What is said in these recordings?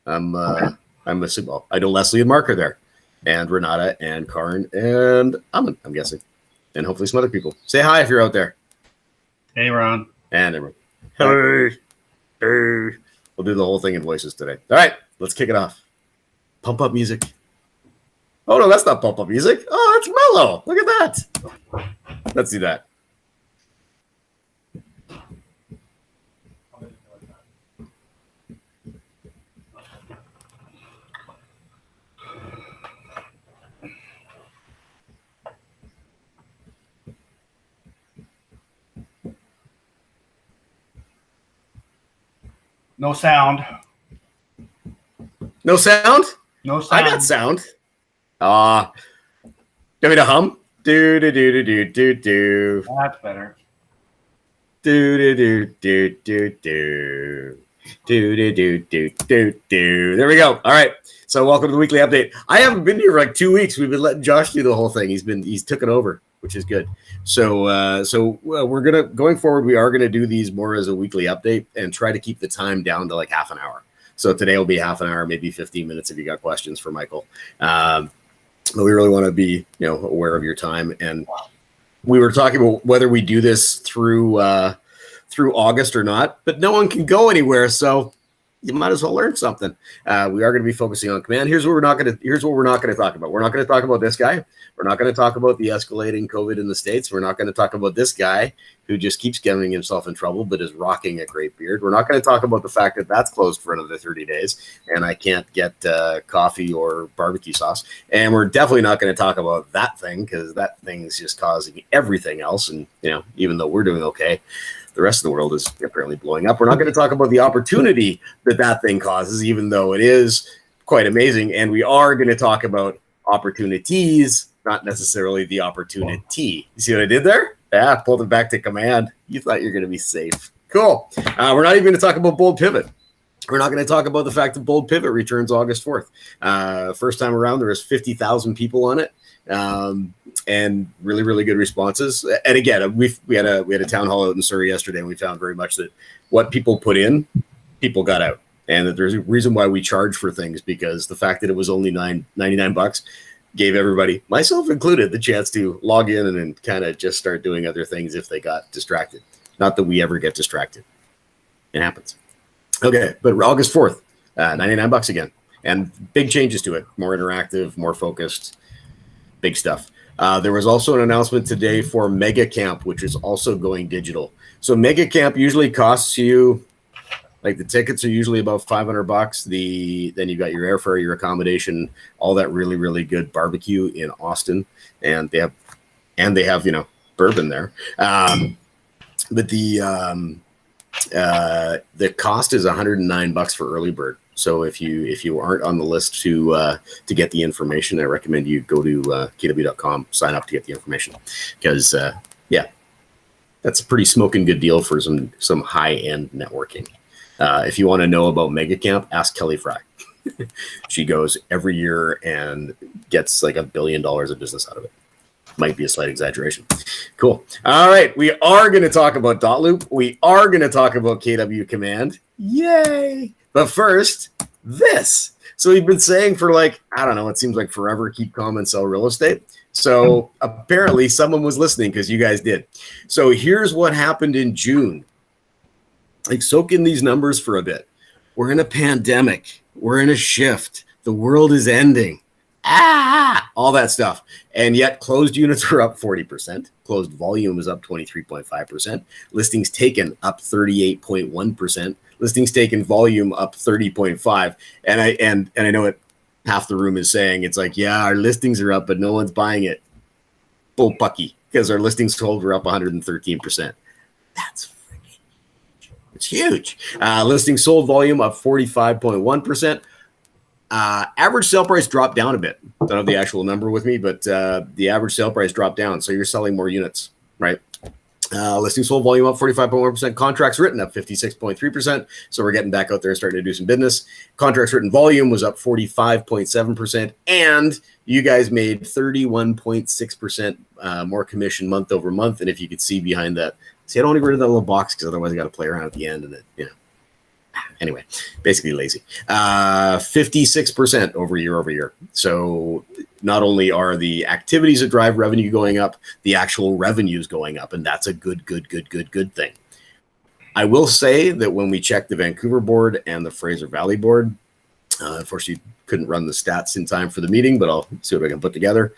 I'm assuming. Well, I know Leslie and Mark are there, and Renata and Karin and I'm guessing, and hopefully some other people. Say hi if you're out there. Hey, Ron. And everyone. Hey. Hey. We'll do the whole thing in voices today. All right, let's kick it off. Pump up music. Oh no, that's not pump up music. Oh, that's mellow. Look at that. Let's do that. No sound. No sound? No sound. I got sound. Give me to hum. Do do do do do do do. That's better. Do do do do do do. Do do do do do do. There we go. All right. So welcome to the weekly update. I haven't been here for like 2 weeks. We've been letting Josh do the whole thing. He's took it over, which is good. So we're going forward. We are gonna do these more as a weekly update and try to keep the time down to like half an hour. So today will be half an hour, maybe 15 minutes if you got questions for Michael. But we really want to be aware of your time. And we were talking about whether we do this through August or not, but no one can go anywhere, so you might as well learn something. We are going to be focusing on command. Here's what we're not going to talk about. We're not going to talk about this guy. We're not going to talk about the escalating COVID in the States. We're not going to talk about this guy who just keeps getting himself in trouble but is rocking a great beard. We're not going to talk about the fact that that's closed for another 30 days and I can't get coffee or barbecue sauce. And we're definitely not going to talk about that thing because that thing's just causing everything else. And even though we're doing okay, the rest of the world is apparently blowing up. We're not going to talk about the opportunity that thing causes, even though it is quite amazing. And we are going to talk about opportunities, not necessarily the opportunity. You see what I did there? Yeah, pulled it back to command. You thought you were going to be safe. Cool. We're not even going to talk about Bold Pivot. We're not going to talk about the fact that Bold Pivot returns August 4th. First time around, there was 50,000 people on it. And really, really good responses. And again, we had a town hall out in Surrey yesterday, and we found very much that what people put in, people got out, and that there's a reason why we charge for things, because the fact that it was only $99 gave everybody, myself included, the chance to log in and then kind of just start doing other things if they got distracted. Not that we ever get distracted. It happens. Okay, but August 4th, $99 again, and big changes to it. More interactive, more focused, big stuff. There was also an announcement today for Mega Camp, which is also going digital. So Mega Camp usually costs you, like the tickets are usually about $500. Then you got your airfare, your accommodation, all that really, really good barbecue in Austin, and they have bourbon there. But the cost is $109 for early bird. So if you aren't on the list to get the information, I recommend you go to kw.com, sign up to get the information, because that's a pretty smoking good deal for some high end networking. If you want to know about Mega Camp, ask Kelly Fry. She goes every year and gets like $1 billion of business out of it. Might be a slight exaggeration. Cool. All right. We are going to talk about Dotloop. We are going to talk about KW Command. Yay. But first, this. So we've been saying for it seems like forever, keep calm and sell real estate. So apparently someone was listening because you guys did. So here's what happened in June. Soak in these numbers for a bit. We're in a pandemic. We're in a shift. The world is ending. All that stuff. And yet closed units are up 40%. Closed volume is up 23.5%. Listings taken up 38.1%. Listings taken volume up 30.5%. And I know it, half the room is saying it's like, yeah, our listings are up, but no one's buying it. Bull pucky, because our listings sold were up 113%. That's freaking huge. It's huge. Listings sold volume up 45.1%. Average sale price dropped down a bit. Don't have the actual number with me, but the average sale price dropped down. So you're selling more units, right? Listing sold volume up 45.1%. Contracts written up 56.3%. So we're getting back out there and starting to do some business. Contracts written volume was up 45.7%. And you guys made 31.6% more commission month over month. And if you could see behind that, see, I don't want to get rid of that little box because otherwise I got to play around at the end and it, Anyway, basically lazy. 56% year over year. So not only are the activities that drive revenue going up, the actual revenue is going up, and that's a good thing. I will say that when we checked the Vancouver board and the Fraser Valley board, unfortunately couldn't run the stats in time for the meeting, but I'll see what I can put together.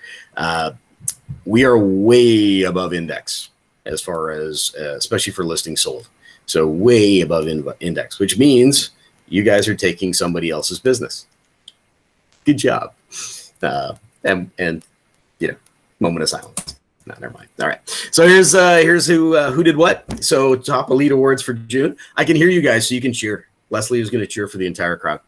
We are way above index as far as, especially for listings sold. So way above index, which means you guys are taking somebody else's business. Good job. And you know, moment of silence. No, never mind. All right. So here's who did what. So top elite awards for June. I can hear you guys, so you can cheer. Leslie is going to cheer for the entire crowd.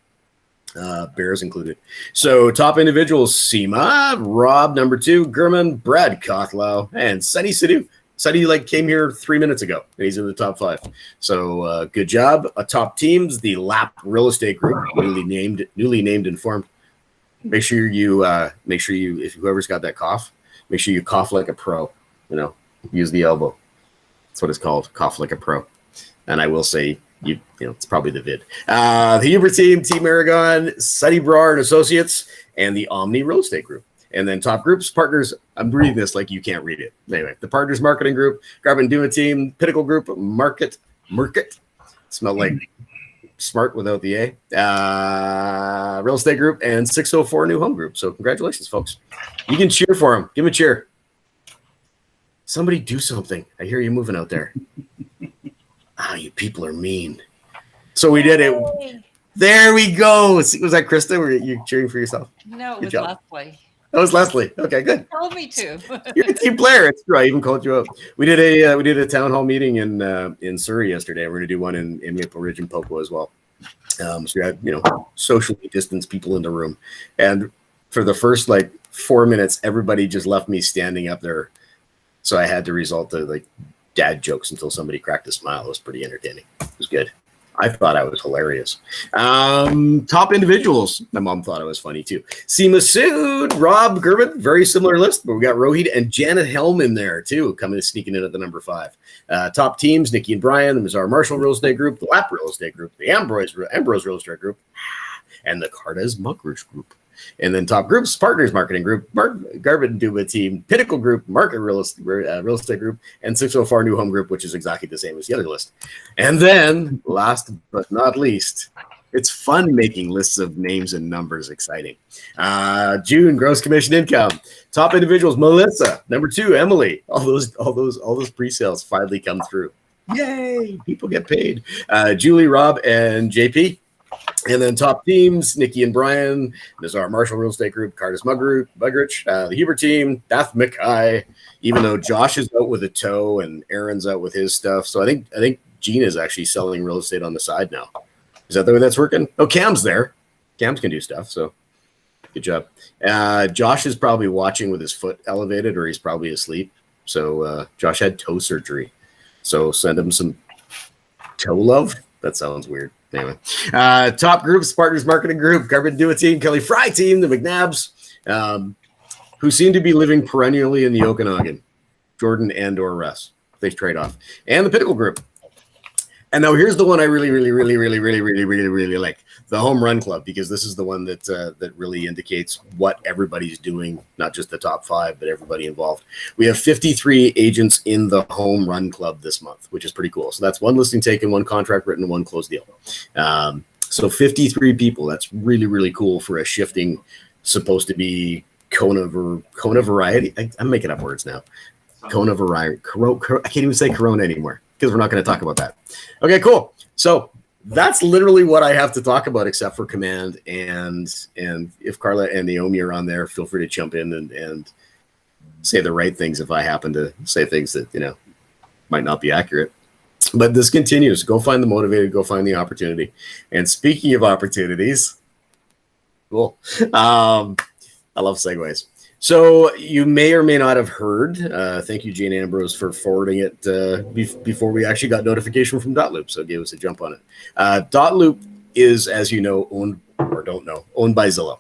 Bears included. So top individuals: Seema, Rob, number 2, Gurman, Brad Kothlau, and Sunny Sidhu. Sunny came here 3 minutes ago, and he's in the top 5. So good job. Top teams: the Lap Real Estate Group, newly named and formed. Make sure you, if whoever's got that cough, make sure you cough like a pro. Use the elbow. That's what it's called. Cough like a pro. And I will say, it's probably the vid. The Huber team, Team Aragon, Sunny Brar and Associates, and the Omni Real Estate Group. And then top groups, partners. I'm reading this like you can't read it. Anyway, the Partners Marketing Group, Garvin Dua Team, Pinnacle Group, Market. Smelled like smart without the A. Real Estate Group, and 604 New Home Group. So congratulations, folks. You can cheer for them. Give them a cheer. Somebody do something. I hear you moving out there. You people are mean. So we did it. There we go. Was that Krista? Were you cheering for yourself? No, it was Leslie. That was Leslie. Okay, good. You told me to. You're a team player. It's true. I even called you out. We did a town hall meeting in Surrey yesterday. We're going to do one in Maple Ridge and Poco as well. So we had socially distanced people in the room, and for the first 4 minutes, everybody just left me standing up there. So I had to resort to dad jokes until somebody cracked a smile. It was pretty entertaining. It was good. I thought I was hilarious. Top individuals. My mom thought I was funny too. Seema Sood, Rob Gervin, very similar list, but we got Rohit and Janet Helm in there too, sneaking in at the number 5. Top teams: Nikki and Brian, the Mazar Marshall Real Estate Group, the Lap Real Estate Group, the Ambrose Real Estate Group, and the Cardes Muckridge Group. And then top groups: Partners Marketing Group, Garvin Dua Team, Pinnacle Group, Market Real Estate Group, and 604 New Home Group, which is exactly the same as the other list. And then, last but not least, it's fun making lists of names and numbers exciting. June gross commission income. Top individuals: Melissa, number 2, Emily. All those pre-sales finally come through. Yay! People get paid. Julie, Rob, and JP. And then top teams: Nikki and Brian, Nazar Marshall Real Estate Group, Cardes Mugrich, the Huber team, Beth Mackay, even though Josh is out with a toe and Aaron's out with his stuff. So I think Gina is actually selling real estate on the side now. Is that the way that's working? Oh, Cam's there. Cam's can do stuff. So good job. Josh is probably watching with his foot elevated, or he's probably asleep. So Josh had toe surgery. So send him some toe love. That sounds weird. Anyway, top groups: Partners Marketing Group, Garvin Dua Team, Kelly Fry Team, the McNabs, who seem to be living perennially in the Okanagan, Jordan and/or Russ. They trade off, and the Pinnacle Group. And now here's the one I really like: the Home Run Club, because this is the one that really indicates what everybody's doing, not just the top 5, but everybody involved. We have 53 agents in the Home Run Club this month, which is pretty cool. So that's 1 listing taken, 1 contract written, 1 closed deal. So 53 people. That's really cool for a shifting, supposed to be Kona variety. I'm making up words now. Kona variety. I can't even say Corona anymore, because we're not going to talk about that. Okay, cool. So that's literally what I have to talk about, except for command. And if Carla and Naomi are on there, feel free to jump in and say the right things if I happen to say things that, might not be accurate. But this continues. Go find the motivated, go find the opportunity. And speaking of opportunities, cool. I love segues. So you may or may not have heard, thank you, Jane Ambrose, for forwarding it before we actually got notification from Dotloop, so it gave us a jump on it. Dotloop is, as you know, owned by Zillow.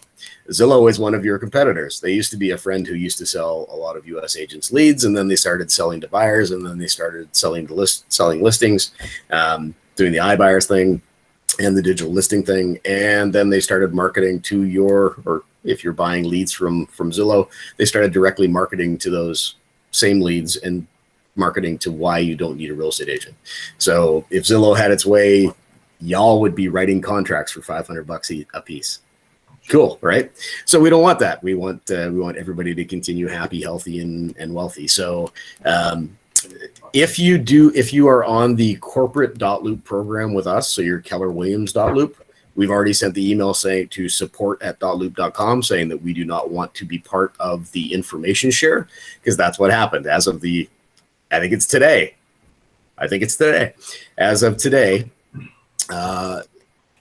Zillow is one of your competitors. They used to be a friend who used to sell a lot of U.S. agents leads, and then they started selling to buyers, and then they started selling listings, doing the iBuyers thing. and the digital listing thing. And then they started marketing to or if you're buying leads from Zillow, they started directly marketing to those same leads and marketing to why you don't need a real estate agent. So if Zillow had its way, y'all would be writing contracts for $500 a piece. Cool, right? So we don't want that. We want everybody to continue happy, healthy, and wealthy. So if you are on the corporate .loop program with us, so your Keller Williams .loop, we've already sent the email saying to support@.loop.com saying that we do not want to be part of the information share, because that's what happened as of I think it's today. As of today,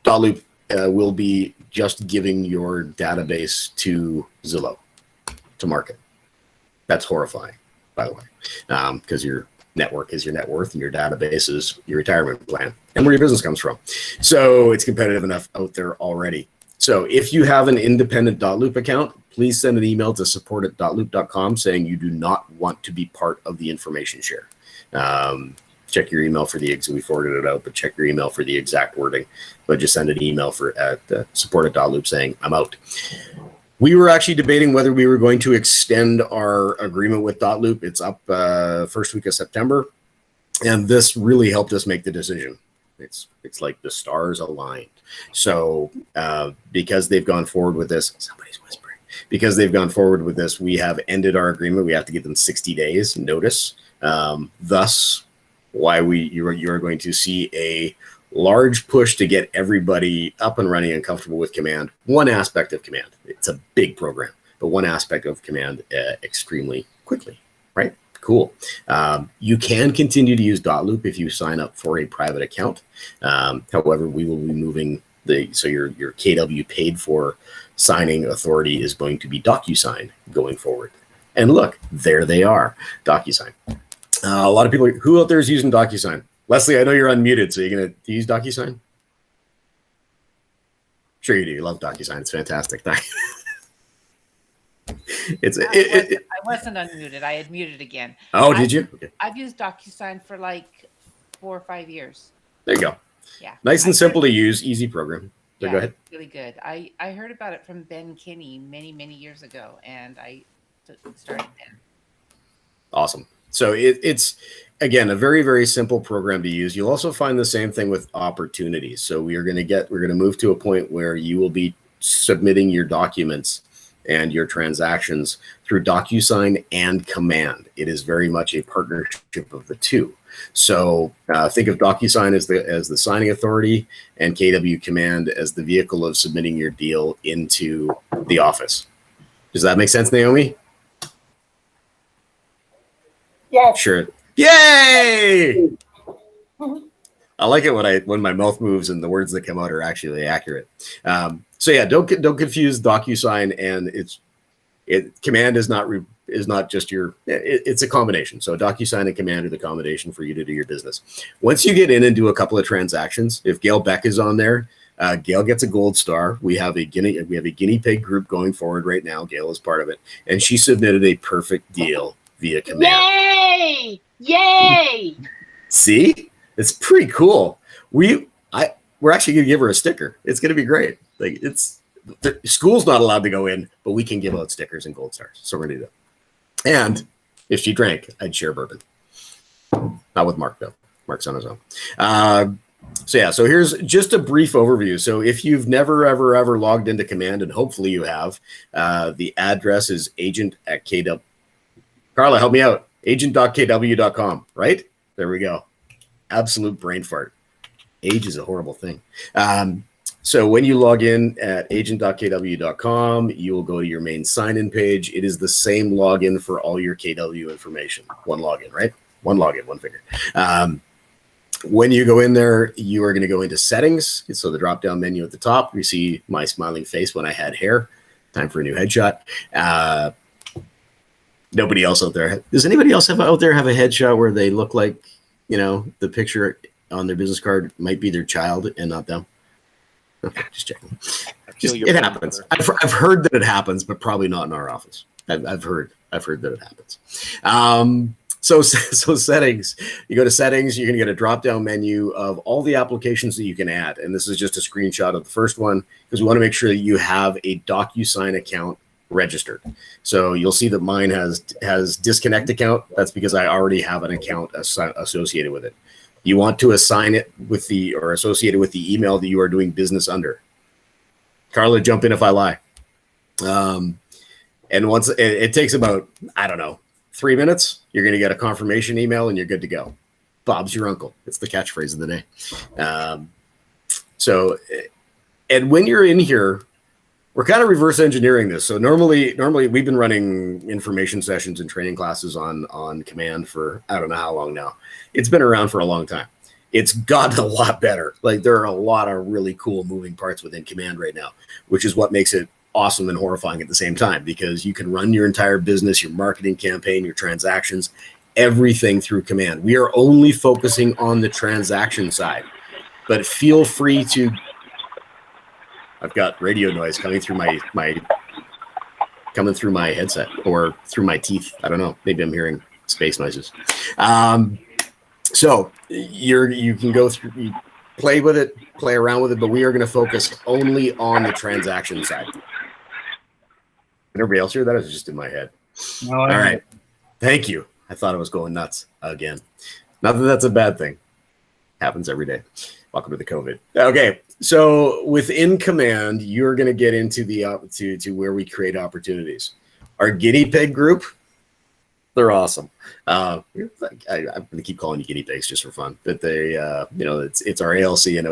.loop will be just giving your database to Zillow to market. That's horrifying, by the way, because your network is your net worth and your database is your retirement plan and where your business comes from. So it's competitive enough out there already. So if you have an independent .loop account, please send an email to support@.loop.com saying you do not want to be part of the information share. Check your email for we forwarded it out, but check your email for the exact wording. But just send an email at support@.loop saying I'm out. We were actually debating whether we were going to extend our agreement with .loop. It's up first week of September, and this really helped us make the decision. It's like the stars aligned. So because they've gone forward with this, somebody's whispering. Because they've gone forward with this, we have ended our agreement. We have to give them 60 days notice. Thus, why you are going to see a large push to get everybody up and running and comfortable with Command. One aspect of Command. It's a big program, but one aspect of Command extremely quickly, right? Cool. You can continue to use .loop if you sign up for a private account. However, we will be moving so your KW paid for signing authority is going to be DocuSign going forward. And look, there they are, DocuSign. A lot of people, who out there is using DocuSign? Leslie, I know you're unmuted, so you're going to use DocuSign? Sure you do. You love DocuSign. It's fantastic. I wasn't unmuted. I had muted again. Oh, did you? Okay. I've used DocuSign for like 4 or 5 years. There you go. Yeah. Nice and simple to use, easy program. So go ahead. Really good. I heard about it from Ben Kinney many, many years ago, and I started then. Awesome. So it's, again, a very, very simple program to use. You'll also find the same thing with opportunities. So we're going to move to a point where you will be submitting your documents and your transactions through DocuSign and Command. It is very much a partnership of the two. So think of DocuSign as the signing authority and KW Command as the vehicle of submitting your deal into the office. Does that make sense, Naomi? Yes. Sure. Yay! I like it when my mouth moves and the words that come out are actually accurate. So yeah, don't confuse DocuSign and Command is not just it's a combination. So DocuSign and Command are the combination for you to do your business. Once you get in and do a couple of transactions, if Gail Beck is on there, Gail gets a gold star. We have a guinea pig group going forward right now. Gail is part of it, and she submitted a perfect deal via Command. Yay! Yay! See, it's pretty cool. We're actually gonna give her a sticker. It's gonna be great. Like the school's not allowed to go in, but we can give out stickers and gold stars. So we're gonna do that. And if she drank, I'd share bourbon. Not with Mark though. Mark's on his own. So here's just a brief overview. So if you've never ever logged into Command, and hopefully you have, the address is agent@kw. Carla, help me out. Agent.kw.com, right? There we go. Absolute brain fart. Age is a horrible thing. So when you log in at agent.kw.com, you will go to your main sign-in page. It is the same login for all your KW information. One login, right? One login, one finger. When you go in there, you are going to go into settings. So the drop-down menu at the top, you see my smiling face when I had hair. Time for a new headshot. Nobody else out there. Does anybody else out there have a headshot where they look like, the picture on their business card might be their child and not them? Okay, just checking. It happens. I've heard that it happens, but probably not in our office. I've heard. I've heard that it happens. So settings, you go to settings, you're going to get a drop-down menu of all the applications that you can add. And this is just a screenshot of the first one because we want to make sure that you have a DocuSign account registered. So you'll see that mine has disconnect account. That's because I already have an account associated with it. You want to assign it with or associated with the email that you are doing business under. Carla, jump in if I lie. And once it takes about, I don't know, 3 minutes, you're going to get a confirmation email and you're good to go. Bob's your uncle. It's the catchphrase of the day. And when you're in here, we're kind of reverse engineering this. So normally we've been running information sessions and training classes on Command for I don't know how long now. It's been around for a long time. It's gotten a lot better. Like there are a lot of really cool moving parts within Command right now, which is what makes it awesome and horrifying at the same time, because you can run your entire business, your marketing campaign, your transactions, everything through Command. We are only focusing on the transaction side, but feel free to. I've got radio noise coming through my headset or through my teeth. I don't know. Maybe I'm hearing space noises. So you can go through, you play with it, play around with it, but we are going to focus only on the transaction side. Everybody else hear that? Or is it just in my head? No, All right. Thank you. I thought I was going nuts again. Not that that's a bad thing. Happens every day. Welcome to the COVID. Okay. So within Command, you're going to get into the to where we create opportunities. Our guinea pig group, they're awesome. I'm going to keep calling you guinea pigs just for fun. But they, it's our ALC and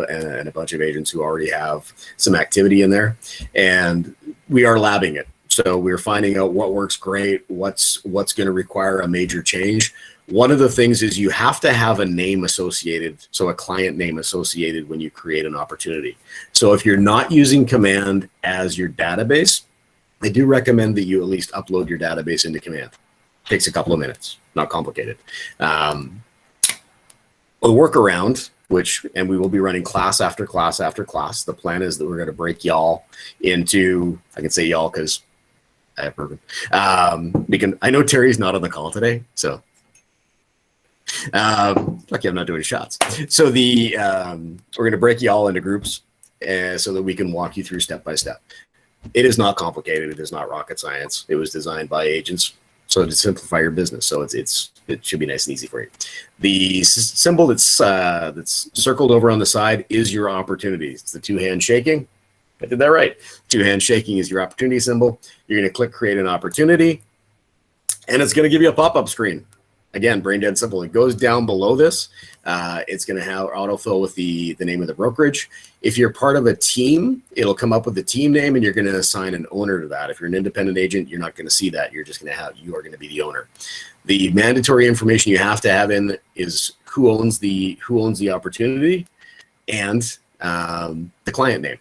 a bunch of agents who already have some activity in there, and we are labbing it. So we're finding out what works great, what's going to require a major change. One of the things is you have to have a name associated, so a client name associated when you create an opportunity. So if you're not using Command as your database, I do recommend that you at least upload your database into Command. It takes a couple of minutes, not complicated. The workaround, and we will be running class after class after class. The plan is that we're going to break y'all into, I can say y'all because I have Bourbon. I know Terry's not on the call today, so. Lucky I'm not doing shots. So we're going to break you all into groups so that we can walk you through step by step. It is not complicated. It is not rocket science. It was designed by agents so to simplify your business. So it should be nice and easy for you. The symbol that's circled over on the side is your opportunity. It's the 2-hand shaking. I did that right. 2-hand shaking is your opportunity symbol. You're going to click create an opportunity, and it's going to give you a pop-up screen. Again, brain dead simple. It goes down below this. It's going to have autofill with the name of the brokerage. If you're part of a team, it'll come up with the team name, and you're going to assign an owner to that. If you're an independent agent, you're not going to see that. You are going to be the owner. The mandatory information you have to have in is who owns the opportunity and the client name.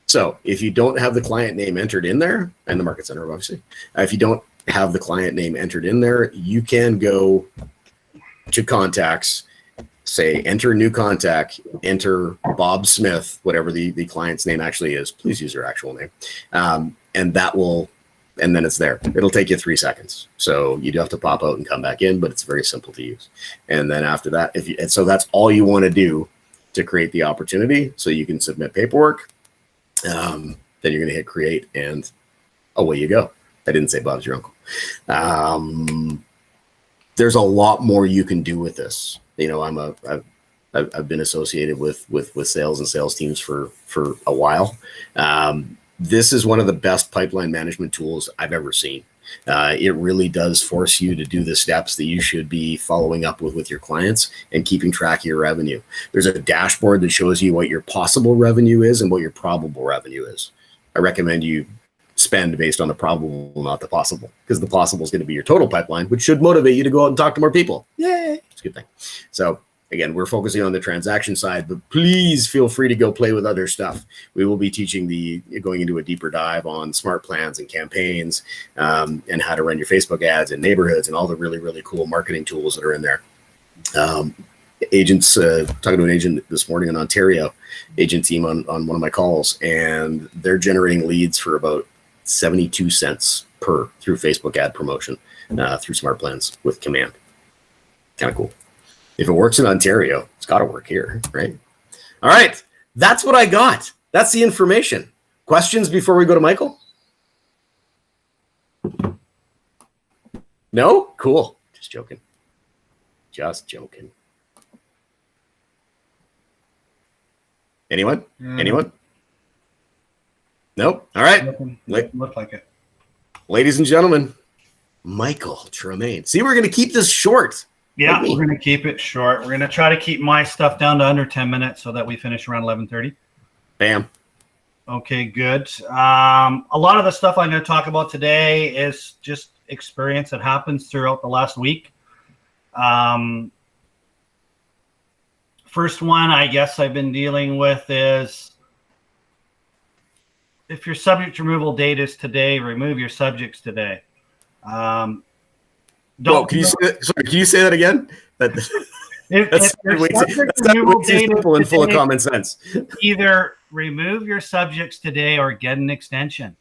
So if you don't have the client name entered in there, and the market center, obviously, if you don't have the client name entered in there, you can go to contacts, say enter new contact, enter Bob Smith, whatever the client's name actually is. Please use your actual name. And then it's there. It'll take you 3 seconds. So you do have to pop out and come back in, but it's very simple to use. And then after that, so that's all you want to do to create the opportunity so you can submit paperwork. Then you're going to hit create and away you go. I didn't say Bob's your uncle. There's a lot more you can do with this. You know, I've been associated with sales and sales teams for a while. This is one of the best pipeline management tools I've ever seen. It really does force you to do the steps that you should be following up with your clients and keeping track of your revenue. There's a dashboard that shows you what your possible revenue is and what your probable revenue is. I recommend you spend based on the probable, not the possible, because the possible is going to be your total pipeline, which should motivate you to go out and talk to more people. Yay! It's a good thing. So again, we're focusing on the transaction side, but please feel free to go play with other stuff. We will be teaching going into a deeper dive on smart plans and campaigns, and how to run your Facebook ads in neighborhoods and all the really, really cool marketing tools that are in there. Agents, talking to an agent this morning in Ontario, agent team on one of my calls, and they're generating leads for about 72 cents per through Facebook ad promotion through Smart Plans with Command. Kind of cool. If it works in Ontario, it's got to work here, right? All right. That's what I got. That's the information. Questions before we go to Michael? No? Cool. Just joking. Just joking. Anyone? Anyone? Nope. All right. Looked like it. Ladies and gentlemen, Michael Tremaine. See, we're going to keep this short. Yeah, we're going to keep it short. We're going to try to keep my stuff down to under 10 minutes so that we finish around 11:30. Bam. Okay, good. A lot of the stuff I'm going to talk about today is just experience that happens throughout the last week. First one, I guess I've been dealing with is if your subject removal date is today, remove your subjects today. Can you say that again? That's way too simple and full of common sense. Either remove your subjects today or get an extension.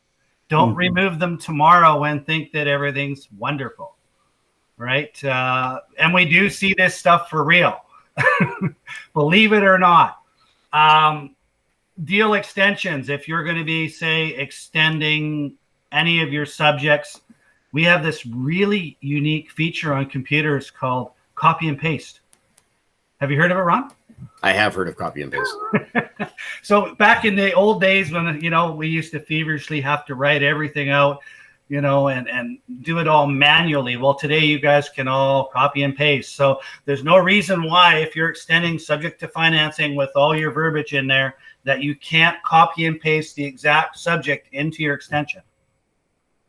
Don't remove them tomorrow and think that everything's wonderful, right? And we do see this stuff for real, believe it or not. Deal extensions. If you're going to be, say, extending any of your subjects, we have this really unique feature on computers called copy and paste. Have you heard of it, Ron? I have heard of copy and paste. So back in the old days when, we used to feverishly have to write everything out, and do it all manually. Well, today you guys can all copy and paste. So there's no reason why, if you're extending subject to financing with all your verbiage in there, that you can't copy and paste the exact subject into your extension,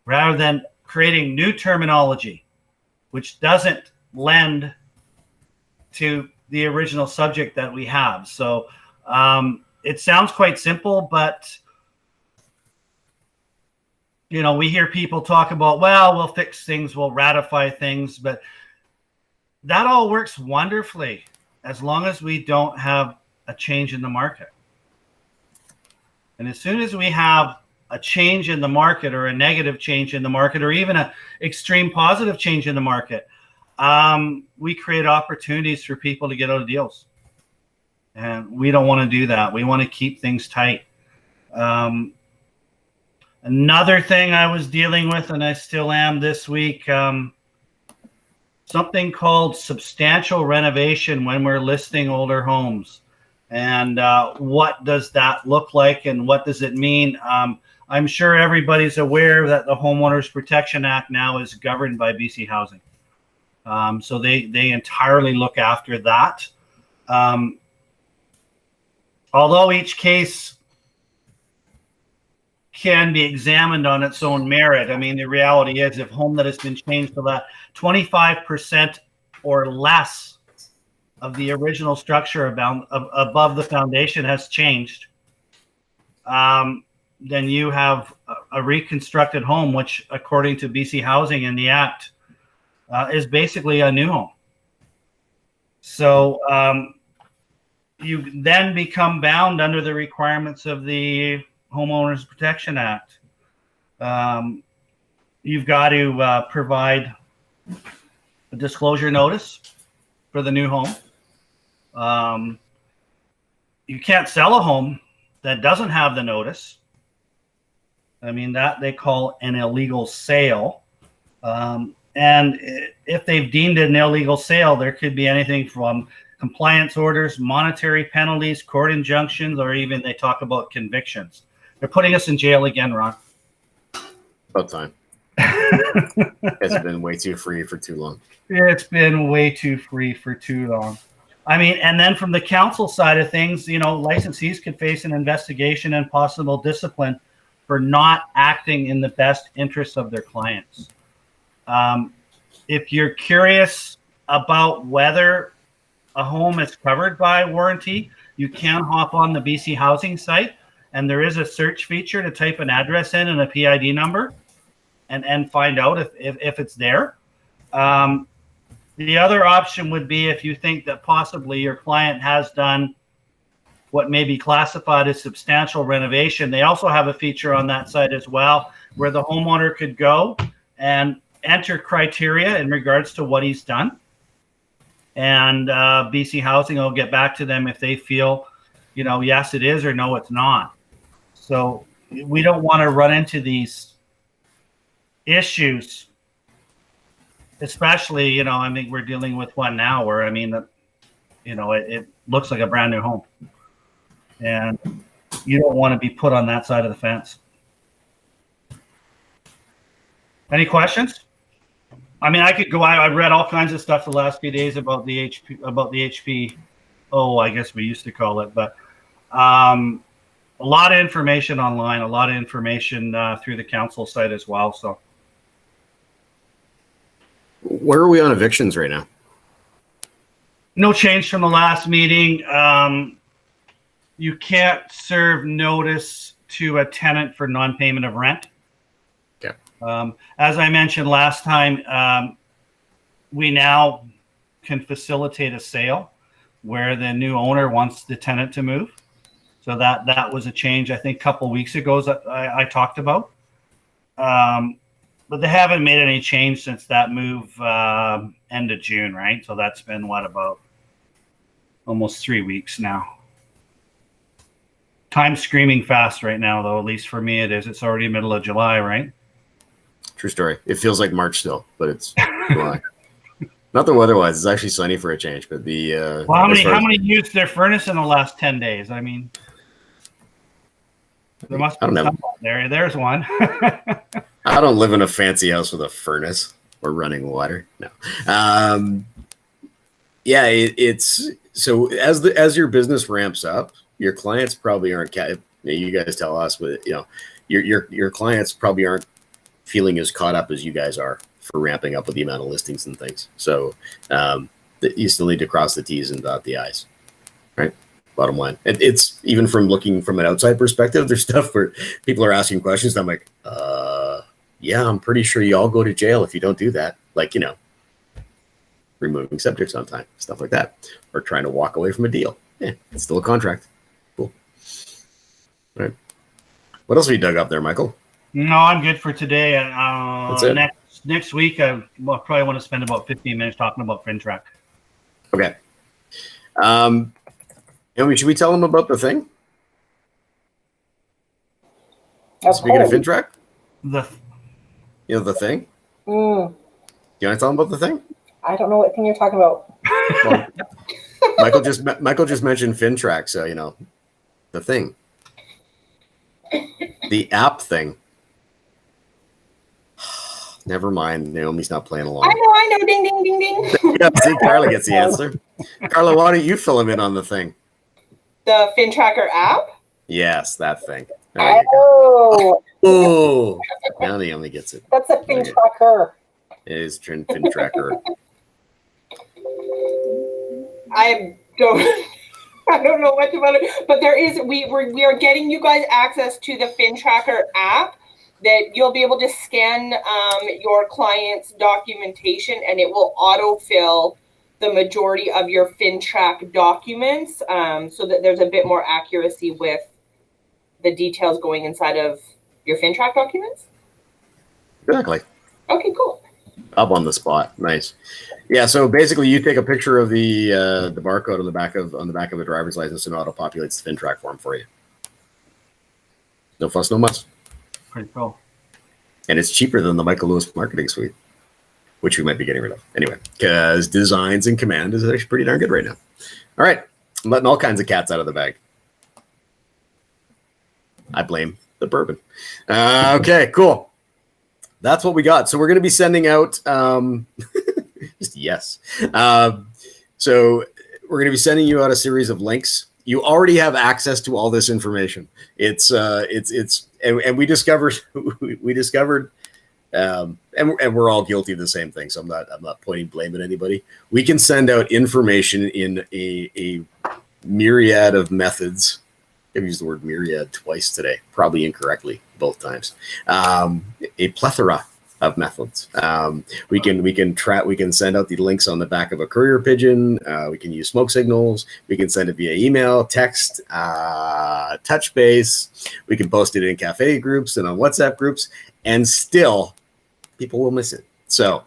rather than creating new terminology, which doesn't lend to the original subject that we have. So it sounds quite simple, but we hear people talk about, well, we'll fix things, we'll ratify things, but that all works wonderfully as long as we don't have a change in the market. And as soon as we have a change in the market, or a negative change in the market, or even an extreme positive change in the market, we create opportunities for people to get out of deals. And we don't want to do that. We want to keep things tight. Another thing I was dealing with, and I still am this week, something called substantial renovation when we're listing older homes. And what does that look like, and what does it mean? I'm sure everybody's aware that the Homeowners Protection Act now is governed by BC Housing. So they entirely look after that. Although each case can be examined on its own merit, I mean, the reality is, if home that has been changed to that 25% or less of the original structure above the foundation has changed, then you have a reconstructed home, which, according to BC Housing and the Act, is basically a new home. So you then become bound under the requirements of the Homeowners Protection Act. You've got to provide a disclosure notice for the new home. You can't sell a home that doesn't have the notice. I mean, that they call an illegal sale. And if they've deemed it an illegal sale, there could be anything from compliance orders, monetary penalties, court injunctions, or even they talk about convictions. They're putting us in jail again, Ron. About time. It's been way too free for too long. It's been way too free for too long. I mean, and then from the council side of things, licensees could face an investigation and possible discipline for not acting in the best interests of their clients. If you're curious about whether a home is covered by warranty, you can hop on the BC Housing site, and there is a search feature to type an address in and a PID number and find out if it's there. The other option would be if you think that possibly your client has done what may be classified as substantial renovation. They also have a feature on that site as well where the homeowner could go and enter criteria in regards to what he's done. And BC Housing will get back to them if they feel, yes, it is, or no, it's not. So we don't want to run into these issues, especially, I think we're dealing with one now where, it looks like a brand new home. And you don't want to be put on that side of the fence. Any questions? I could go. I read all kinds of stuff the last few days about the HP. Oh, I guess we used to call it, but a lot of information online, a lot of information through the council site as well. So, where are we on evictions right now? No change from the last meeting. You can't serve notice to a tenant for non-payment of rent. As I mentioned last time, we now can facilitate a sale where the new owner wants the tenant to move. So that was a change, I think, a couple of weeks ago that I talked about. But they haven't made any change since that move end of June, right? So that's been, about almost 3 weeks now. Time's screaming fast right now, though, at least for me it is. It's already middle of July, right? True story. It feels like March still, but it's July. Not the weather-wise. It's actually sunny for a change, but the how many used their furnace in the last 10 days? There must be some there. There's one. I don't live in a fancy house with a furnace or running water. No. Yeah, it's so as your business ramps up, your clients probably aren't. You guys tell us, but your clients probably aren't feeling as caught up as you guys are for ramping up with the amount of listings and things. So you still need to cross the T's and dot the I's, right? Bottom line. It's even from looking from an outside perspective, there's stuff where people are asking questions. And I'm like, yeah, I'm pretty sure you all go to jail if you don't do that. Like, removing subjects on time, stuff like that, or trying to walk away from a deal. Yeah, it's still a contract. Cool. All right. What else have you dug up there, Michael? No, I'm good for today. That's it. Next week, I probably want to spend about 15 minutes talking about FinTrack. Okay. Should we tell them about the thing? Speaking of FinTrack? The thing? Mm, Do you want to tell them about the thing? I don't know what thing you're talking about. Well, Michael just mentioned FinTrack, so the thing. The app thing. Never mind. Naomi's not playing along. I know. Ding, ding, ding, ding. Yeah, see, Carla gets the answer. Carla, why don't you fill him in on the thing? The FinTracker app? Yes, that thing. Oh. Now Naomi gets it. That's a FinTracker. It is FinTracker. I don't know much about it, but we are getting you guys access to the FinTracker app that you'll be able to scan your client's documentation and it will autofill the majority of your FinTrack documents so that there's a bit more accuracy with the details going inside of your FinTrack documents. Exactly. Okay, cool. Up on the spot. Nice. Yeah, so basically you take a picture of the barcode on the back of a driver's license and auto populates the FinTrack form for you. No fuss, no muss. Pretty cool. And it's cheaper than the Michael Lewis marketing suite, which we might be getting rid of. Anyway, because Designs and Command is actually pretty darn good right now. All right. I'm letting all kinds of cats out of the bag. I blame the bourbon. Okay, cool. That's what we got. So we're going to be sending out, just yes. So we're going to be sending you out a series of links. You already have access to all this information. And we discovered, and we're all guilty of the same thing. So I'm not pointing blame at anybody. We can send out information in a myriad of methods. I've used the word myriad twice today, probably incorrectly both times. A plethora methods. We can send out the links on the back of a courier pigeon. We can use smoke signals. We can send it via email, text, touch base. We can post it in cafe groups and on WhatsApp groups, and still people will miss it. So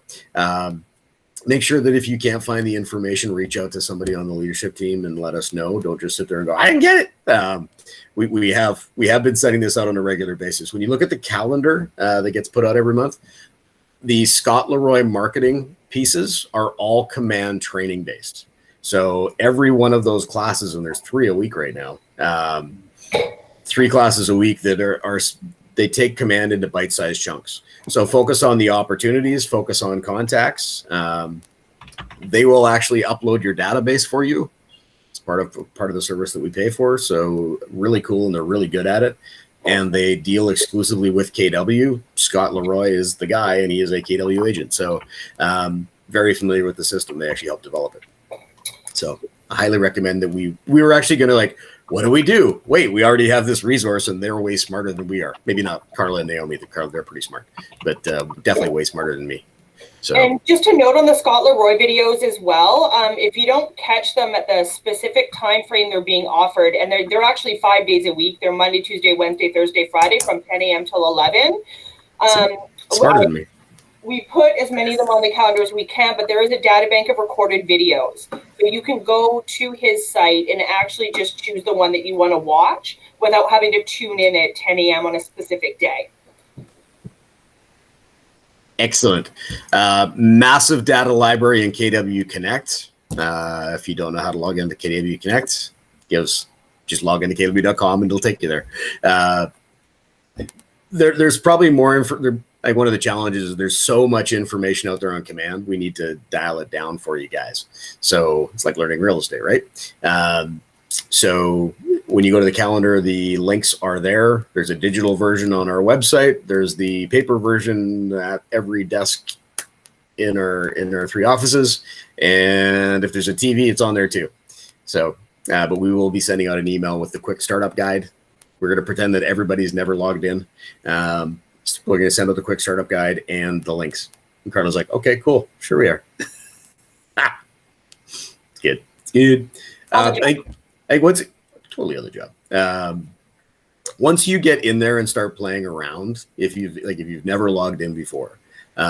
make sure that if you can't find the information, reach out to somebody on the leadership team and let us know. Don't just sit there and go, I didn't get it. We have been sending this out on a regular basis. When you look at the calendar that gets put out every month, the Scott Leroy marketing pieces are all command training based. So every one of those classes, and there's 3 a week right now, 3 classes a week that are they take command into bite-sized chunks. So focus on the opportunities, focus on contacts. They will actually upload your database for you. It's part of the service that we pay for. So really cool, and they're really good at it. And they deal exclusively with KW. Scott Leroy is the guy, and he is a KW agent. So very familiar with the system. They actually helped develop it. So I highly recommend that we were actually going to like, what do we do? Wait, we already have this resource, and they're way smarter than we are. Maybe not Carla and Naomi. They're pretty smart, but definitely way smarter than me. So. And just to note on the Scott Leroy videos as well, if you don't catch them at the specific time frame they're being offered, and they're actually 5 days a week. They're Monday, Tuesday, Wednesday, Thursday, Friday from 10 a.m. till 11. Smarter than me. We put as many of them on the calendar as we can, but there is a data bank of recorded videos. So you can go to his site and actually just choose the one that you want to watch without having to tune in at 10 a.m. on a specific day. Excellent. Massive data library in KW Connect. If you don't know how to log into KW Connect, just log into KW.com and it'll take you there. There's probably more info. Like one of the challenges is there's so much information out there on command. We need to dial it down for you guys. So it's like learning real estate, right? So when you go to the calendar, the links are there. There's a digital version on our website. There's the paper version at every desk in our 3 offices. And if there's a TV, it's on there too. So, but we will be sending out an email with the quick startup guide. We're going to pretend that everybody's never logged in. We're going to send out the quick startup guide and the links. And Carla's like, okay, cool. Sure we are. It's good. It's good. What's totally other job. Once you get in there and start playing around, if you've never logged in before,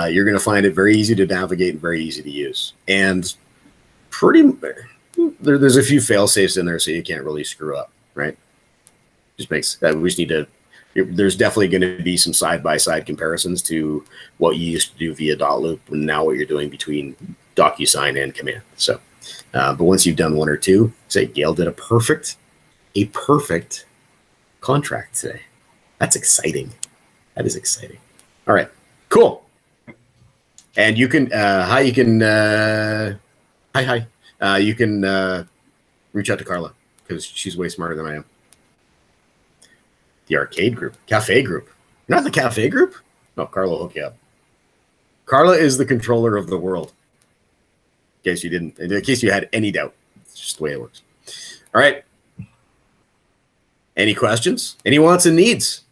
you're going to find it very easy to navigate and very easy to use. And there's a few fail safes in there, so you can't really screw up, right? We just need to. There's definitely going to be some side-by-side comparisons to what you used to do via dot loop and now what you're doing between DocuSign and command. So, but once you've done 1 or 2, say Gail did a perfect contract today. That's exciting. That is exciting. All right, cool. And you can, you can reach out to Carla because she's way smarter than I am. The arcade group, cafe group. You're not the cafe group? No, Carla will hook you up. Carla is the controller of the world. In case you had any doubt. It's just the way it works. All right. Any questions? Any wants and needs?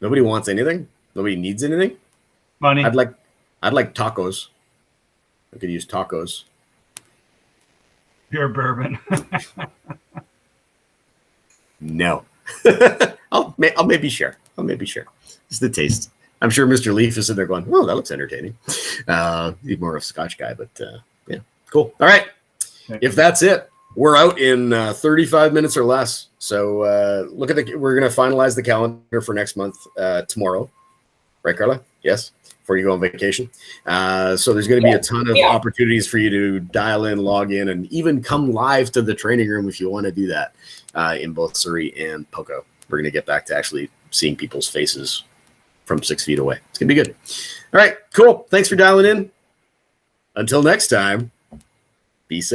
Nobody wants anything? Nobody needs anything? Money. I'd like tacos. I could use tacos. Pure bourbon. No. I'll maybe share. It's the taste. I'm sure Mr. Leaf is sitting there going, "Oh, that looks entertaining." He's more of a Scotch guy, but yeah, cool. All right. Okay. If that's it, we're out in 35 minutes or less. So we're going to finalize the calendar for next month tomorrow. Right, Carla? Yes. Before you go on vacation. So there's going to be a ton of opportunities for you to dial in, log in, and even come live to the training room if you want to do that in both Surrey and Poco. We're going to get back to actually seeing people's faces from 6 feet away. It's going to be good. All right, cool. Thanks for dialing in. Until next time, be safe.